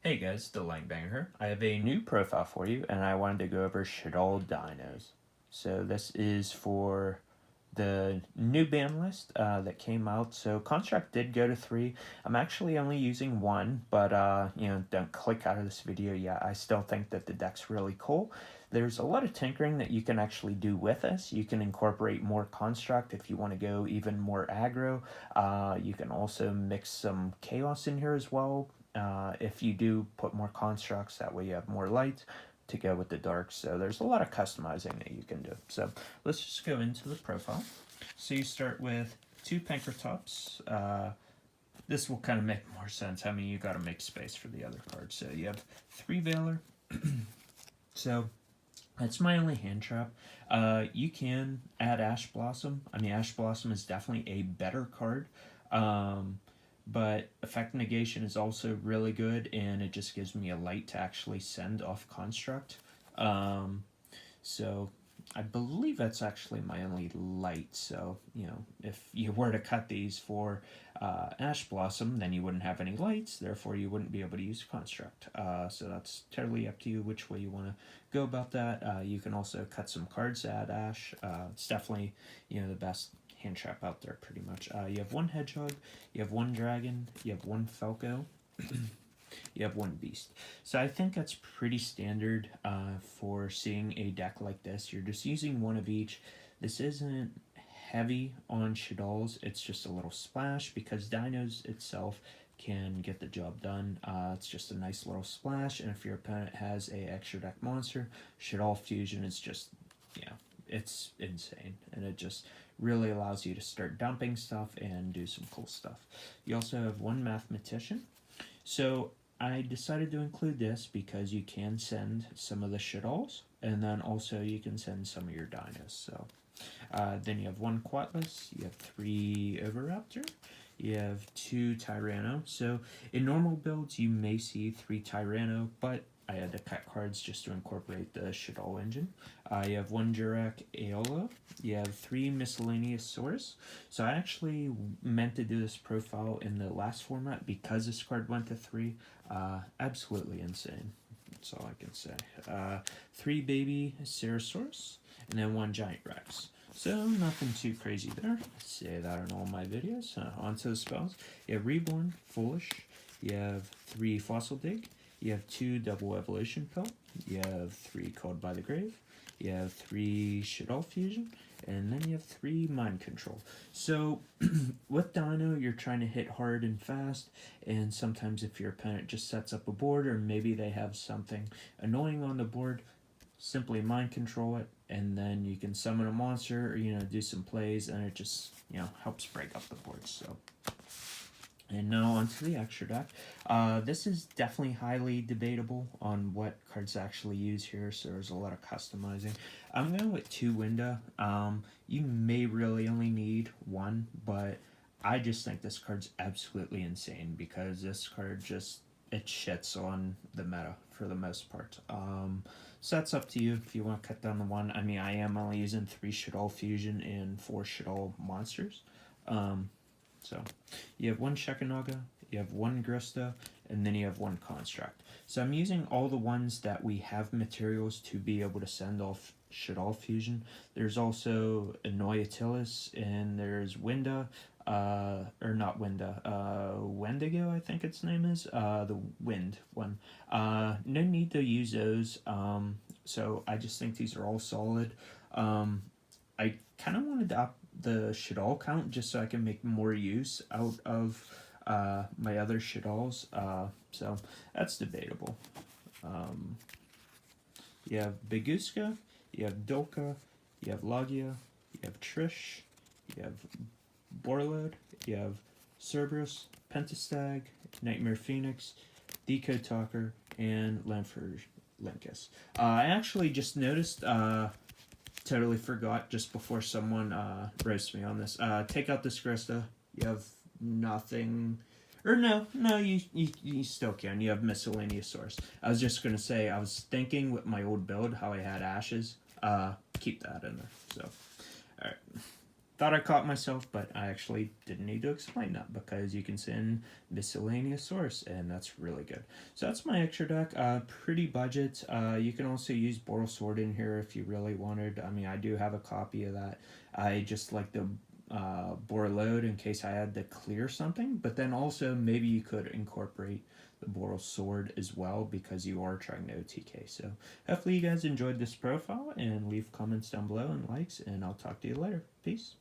Hey guys, the Langbanger here. I have a new profile for you, and I wanted to go over Shaddoll dinos. So this is for the new ban list that came out. So construct did go to 3. I'm actually only using 1, but don't click out of this video yet. I still think that the deck's really cool. There's a lot of tinkering that you can actually do with this. You can incorporate more construct if you want to go even more aggro. You can also mix some chaos in here as well. If you do put more constructs, that way you have more light to go with the dark. So there's a lot of customizing that you can do. So let's just go into the profile. So you start with 2 Pankratops. This will kind of make more sense. I mean, you got to make space for the other cards. So you have 3 Valor. So that's my only hand trap. You can add Ash Blossom. I mean, Ash Blossom is definitely a better card. But effect negation is also really good, and it just gives me a light to actually send off construct. So I believe that's actually my only light. So if you were to cut these for Ash Blossom, then you wouldn't have any lights, therefore you wouldn't be able to use construct. So that's totally up to you which way you want to go about that. You can also cut some cards to add Ash. It's definitely the best hand trap out there, pretty much. You have 1 Hedgehog, you have 1 Dragon, you have 1 Falco, you have 1 Beast. So I think that's pretty standard for seeing a deck like this. You're just using 1 of each. This isn't heavy on Shaddolls, it's just a little splash because Dinos itself can get the job done. It's just a nice little splash, and if your opponent has a extra deck monster, Shaddoll Fusion is just, it's insane, and it just really allows you to start dumping stuff and do some cool stuff. You also have 1 Mathematician. So I decided to include this because you can send some of the Shaddolls, and then also you can send some of your dinos. So then you have 1 Quatless, you have 3 Oviraptor, you have 2 Tyranno. So in normal builds you may see 3 Tyranno, but I had to cut cards just to incorporate the Shaddoll engine. You have 1 Jurek Aeolo. You have 3 Miscellaneous Source. So I actually meant to do this profile in the last format because this card went to 3. Absolutely insane. That's all I can say. 3 Baby Cerosaurus, and then 1 Giant Rex. So nothing too crazy there. I say that in all my videos. Onto the spells. You have Reborn, Foolish. You have 3 Fossil Dig. You have 2 Double Evolution Pill. You have 3 Called by the Grave. You have 3 Shaddoll Fusion. And then you have 3 Mind Control. So with Dino, you're trying to hit hard and fast. And sometimes if your opponent just sets up a board, or maybe they have something annoying on the board, simply Mind Control it. And then you can summon a monster, or do some plays, and it just helps break up the board. So. And now onto the extra deck. This is definitely highly debatable on what cards actually use here, so there's a lot of customizing. I'm going with 2 Winda. You may really only need 1, but I just think this card's absolutely insane because this card it shits on the meta for the most part. So that's up to you if you want to cut down the 1. I mean, I am only using 3 Shaddoll Fusion and 4 Shaddoll Monsters. So you have 1 Shekanaga, you have 1 Grista, and then you have 1 Construct. So I'm using all the ones that we have materials to be able to send off Shaddoll Fusion. There's also Anoyatilis, and there's Winda, or not Winda, Wendigo, I think its name is, the Wind one. No need to use those, so I just think these are all solid. I kind of wanted to up the Shaddoll count just so I can make more use out of my other Shaddolls. So that's debatable. You have Biguska, you have Dolka, you have Logia, you have Trish, you have Borlode, you have Cerberus, Pentastag, Nightmare Phoenix, Deco Talker, and Lanford Linkus. I actually just noticed totally forgot just before someone roasts me on this. Take out this Grista. You have nothing. Or no, you still can. You have Miscellaneous Source. I was just going to say, I was thinking with my old build how I had Ashes. Keep that in there. So, alright. thought I caught myself, but I actually didn't need to explain that because you can send miscellaneous source, and that's really good. So that's my extra deck. Pretty budget. You can also use Boral Sword in here if you really wanted. I mean, I do have a copy of that. I just like the Borreload in case I had to clear something, but then also maybe you could incorporate the Boral Sword as well because you are trying to OTK. So hopefully you guys enjoyed this profile, and leave comments down below and likes, and I'll talk to you later. Peace.